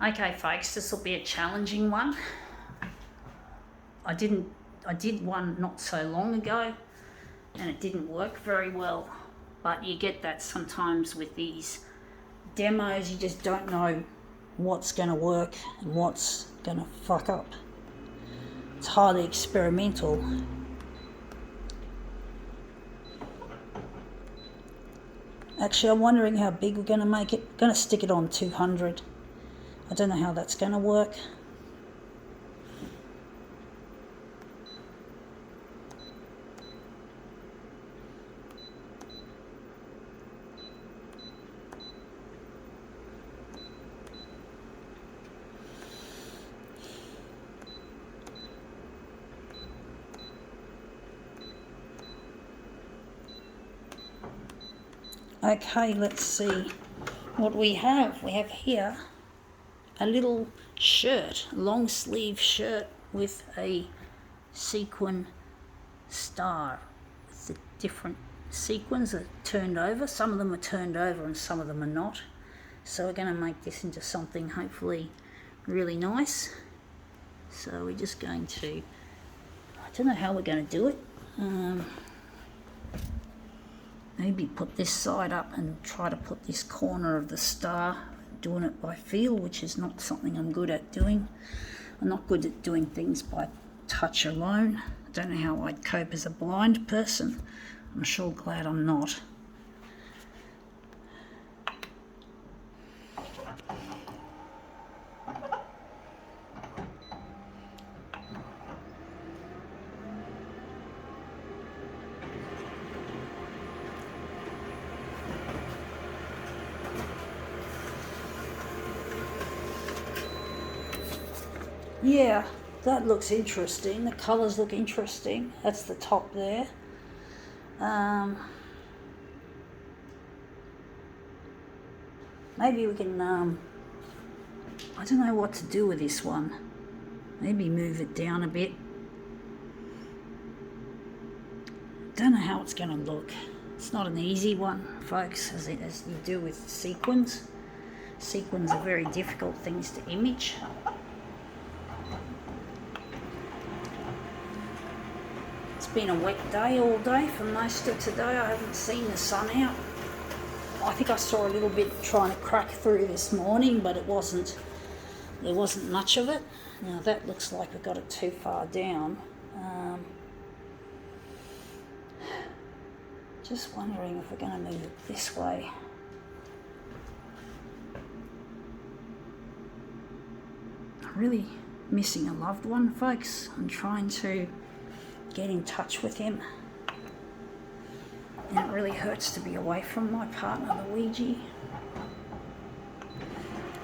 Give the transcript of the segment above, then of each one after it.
Okay folks, this will be a challenging one. I did one not so long ago and it didn't work very well, but you get that sometimes with these demos. You just don't know what's going to work and what's going to fuck up. It's highly experimental. Actually, I'm wondering how big we're going to make it. I'm going to stick it on 200. I don't know how that's going to work. Okay, let's see what we have. We have here a little shirt, a long sleeve shirt with a sequin star. With the different sequins that are turned over. Some of them are turned over and some of them are not. So we're going to make this into something hopefully really nice. So we're just going to, I don't know how we're going to do it. Maybe put this side up and try to put this corner of the star, doing it by feel, which is not something I'm good at doing. I'm not good at doing things by touch alone. I don't know how I'd cope as a blind person. I'm sure glad I'm not. Yeah, that looks interesting. The colours look interesting. That's the top there. Maybe we can, I don't know what to do with this one. Maybe move it down a bit. Don't know how it's going to look. It's not an easy one, folks, as you do with sequins. Sequins are very difficult things to image. It's been a wet day all day for most of today. I haven't seen the sun out. I think I saw a little bit trying to crack through this morning, but there wasn't much of it. Now that looks like we've got it too far down. Just wondering if we're going to move it this way. I'm really missing a loved one, folks. I'm trying to get in touch with him. And it really hurts to be away from my partner, Luigi.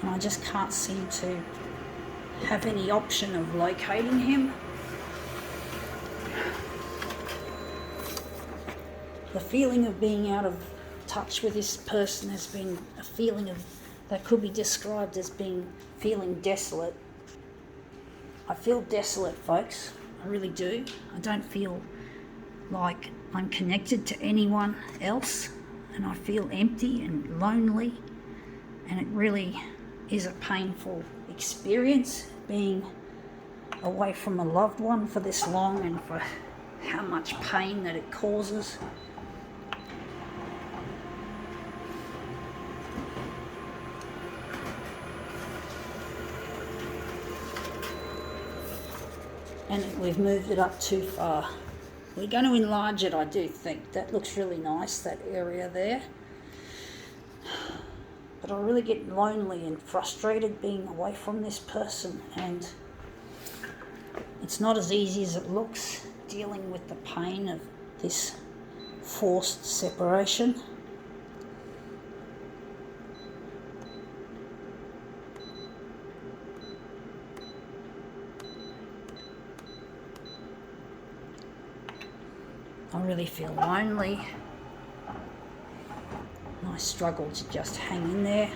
And I just can't seem to have any option of locating him. The feeling of being out of touch with this person has been a feeling of that could be described as feeling desolate. I feel desolate, folks. I really do. I don't feel like I'm connected to anyone else, and I feel empty and lonely, and it really is a painful experience being away from a loved one for this long and for how much pain that it causes. And we've moved it up too far. We're going to enlarge it, I do think. That looks really nice, that area there. But I really get lonely and frustrated being away from this person, and it's not as easy as it looks, dealing with the pain of this forced separation. I really feel lonely. I struggle to just hang in there.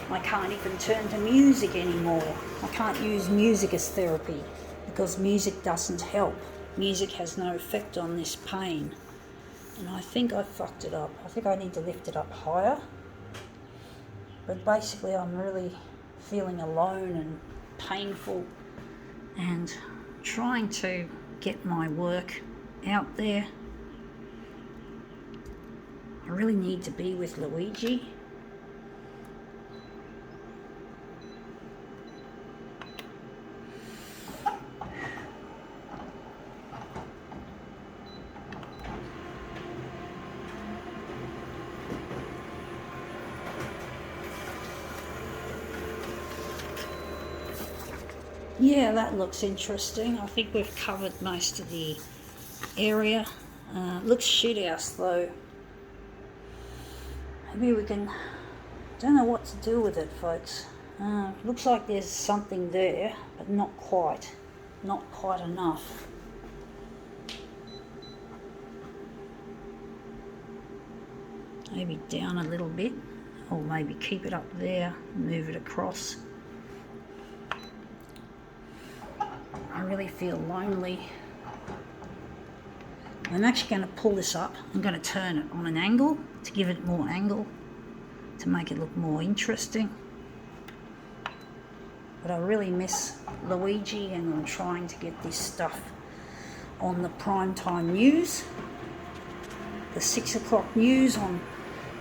I can't even turn to music anymore. I can't use music as therapy because music doesn't help. Music has no effect on this pain. And I think I fucked it up. I think I need to lift it up higher. But basically I'm really feeling alone and painful and trying to get my work out there. I really need to be with Luigi. Yeah, that looks interesting. I think we've covered most of the area. Looks shit house though. Maybe we can... Don't know what to do with it, folks. Looks like there's something there, but not quite. Not quite enough. Maybe down a little bit, or maybe keep it up there, move it across. I really feel lonely. I'm actually going to pull this up. I'm going to turn it on an angle to give it more angle, to make it look more interesting. But I really miss Luigi, and I'm trying to get this stuff on the primetime news, the 6 o'clock news on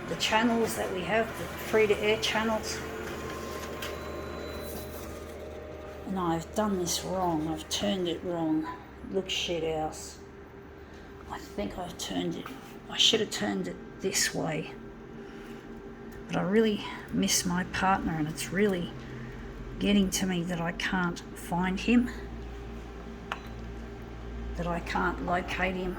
the channels that we have, the free-to-air channels. And I've done this wrong. I've turned it wrong. It looks shit house. I think I've turned it. I should have turned it this way. But I really miss my partner, and it's really getting to me that I can't find him, that I can't locate him.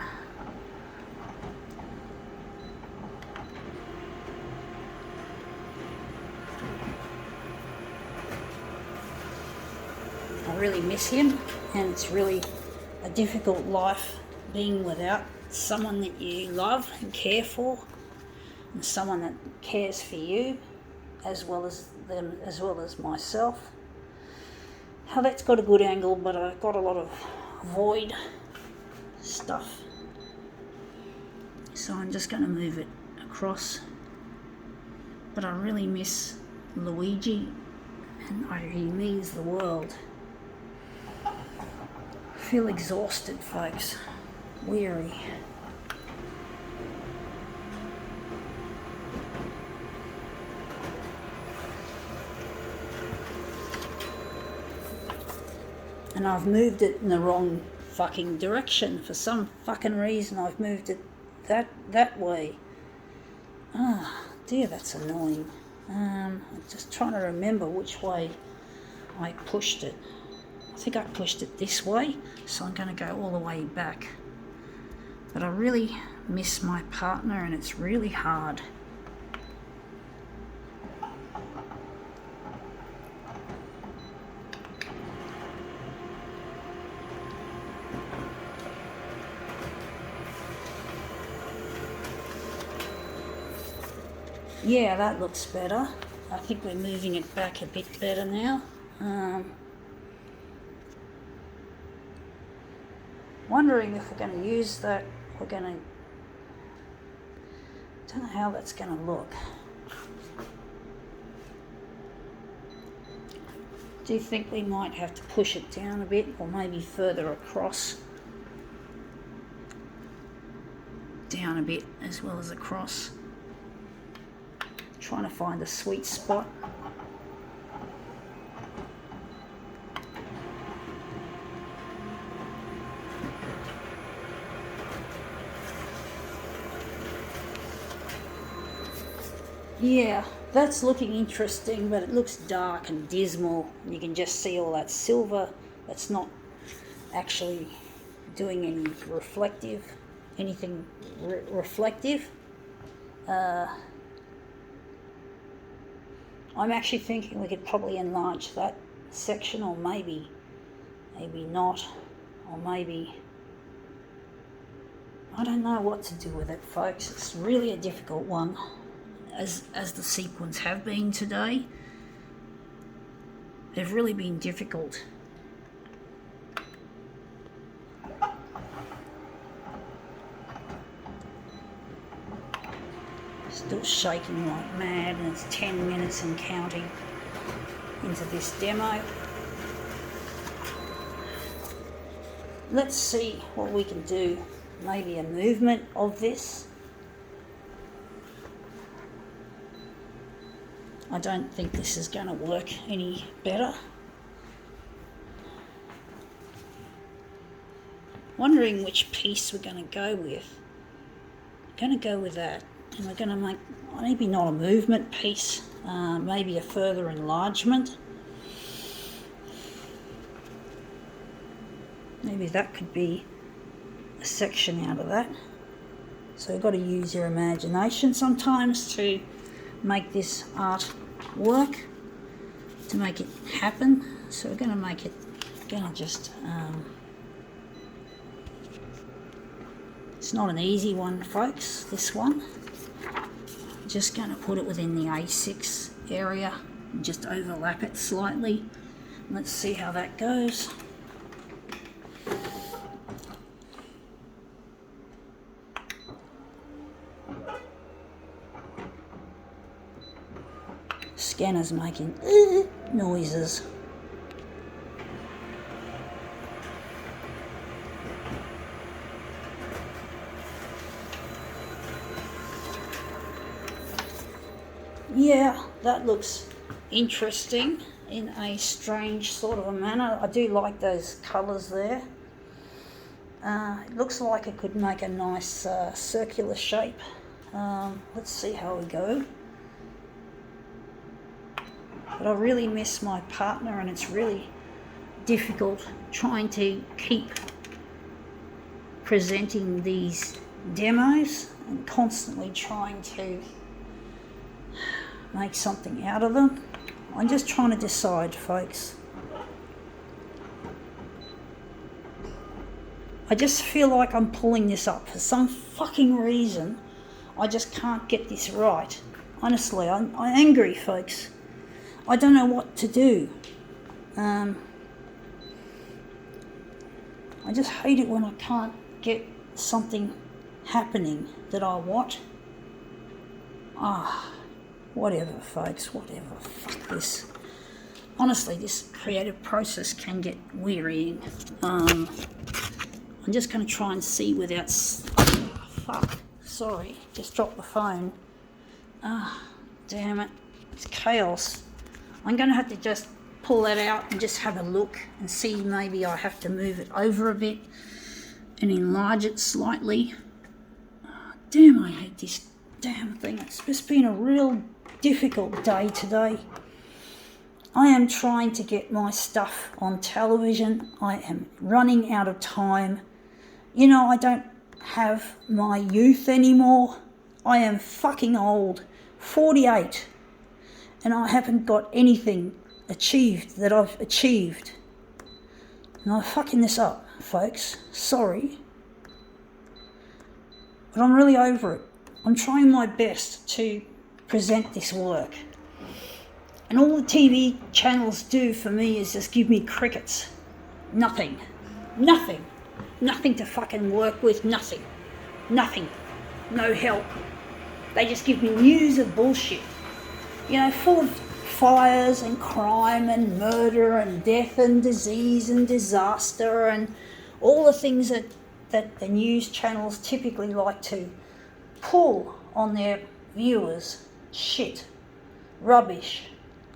I really miss him, and it's really a difficult life being without someone that you love and care for, and someone that cares for you as well as them, as well as myself. How that's got a good angle, but I've got a lot of void stuff, so I'm just going to move it across. But I really miss Luigi, and he means the world. I feel exhausted, folks, weary. And I've moved it in the wrong fucking direction. For some fucking reason I've moved it that way. Ah, dear, that's annoying. I'm just trying to remember which way I pushed it. I think I pushed it this way, so I'm going to go all the way back. But I really miss my partner, and it's really hard. Yeah, that looks better. I think we're moving it back a bit better now. Wondering if we're going to use that. We're going to... Don't know how that's going to look. Do you think we might have to push it down a bit, or maybe further across? Down a bit as well as across. Trying to find a sweet spot. Yeah, that's looking interesting, but it looks dark and dismal. You can just see all that silver. That's not actually doing any anything reflective. I'm actually thinking we could probably enlarge that section, or maybe not, or maybe... I don't know what to do with it, folks. It's really a difficult one, as the sequins have been today. They've really been difficult. Still shaking like mad, and it's 10 minutes and counting into this demo. Let's see what we can do. Maybe a movement of this. I don't think this is going to work any better. Wondering which piece we're going to go with. I'm going to go with that. And we're going to make maybe not a movement piece, maybe a further enlargement. Maybe that could be a section out of that. So you've got to use your imagination sometimes to make this art work, to make it happen. So we're going to make it, it's not an easy one, folks, this one. I'm just going to put it within the A6 area and just overlap it slightly. Let's see how that goes. Scanner's making noises. Yeah, that looks interesting in a strange sort of a manner. I do like those colours there. It looks like it could make a nice circular shape. Let's see how we go. But I really miss my partner, and it's really difficult trying to keep presenting these demos and constantly trying to make something out of them. I'm just trying to decide, folks. I just feel like I'm pulling this up for some fucking reason. I just can't get this right. Honestly, I'm angry, folks. I don't know what to do. I just hate it when I can't get something happening that I want. Whatever, folks, whatever. Fuck this. Honestly, this creative process can get wearying. I'm just going to try and see without... fuck. Sorry, just dropped the phone. Damn it. It's chaos. I'm going to have to just pull that out and just have a look and see. Maybe I have to move it over a bit and enlarge it slightly. Damn, I hate this damn thing. It's just been a real difficult day today. I am trying to get my stuff on television. I am running out of time. You know, I don't have my youth anymore. I am fucking old, 48, and I haven't got anything achieved that I've achieved. And I'm fucking this up, folks. Sorry. But I'm really over it. I'm trying my best to present this work. And all the TV channels do for me is just give me crickets. Nothing. Nothing. Nothing to fucking work with. Nothing. Nothing. No help. They just give me news of bullshit. You know, full of fires and crime and murder and death and disease and disaster and all the things that the news channels typically like to pull on their viewers. Shit. Rubbish.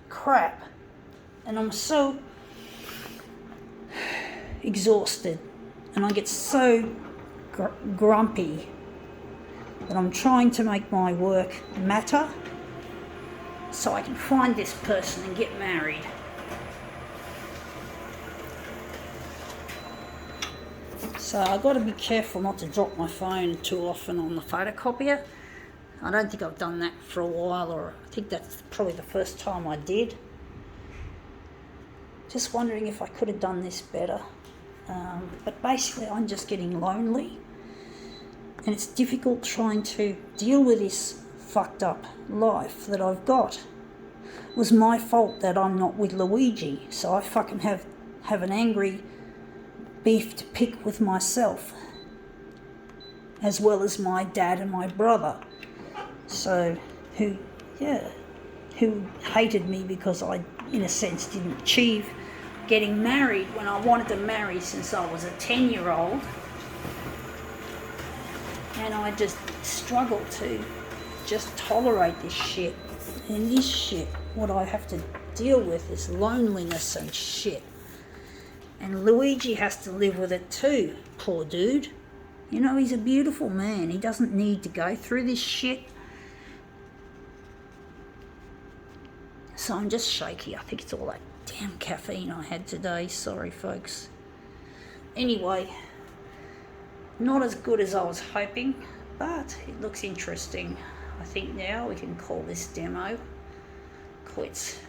Crap. And I'm so exhausted, and I get so grumpy that I'm trying to make my work matter so I can find this person and get married. So I've got to be careful not to drop my phone too often on the photocopier. I don't think I've done that for a while, or I think that's probably the first time I did. Just wondering if I could have done this better. But basically I'm just getting lonely, and it's difficult trying to deal with this fucked up life that I've got. It was my fault that I'm not with Luigi, so I fucking have an angry beef to pick with myself, as well as my dad and my brother. So, who hated me because I, in a sense, didn't achieve getting married when I wanted to marry since I was a 10-year-old. And I just struggled to just tolerate this shit. And this shit, what I have to deal with is loneliness and shit. And Luigi has to live with it too, poor dude. You know, he's a beautiful man. He doesn't need to go through this shit. So I'm just shaky. I think it's all that damn caffeine I had today. Sorry, folks. Anyway, not as good as I was hoping, but it looks interesting. I think now we can call this demo quits.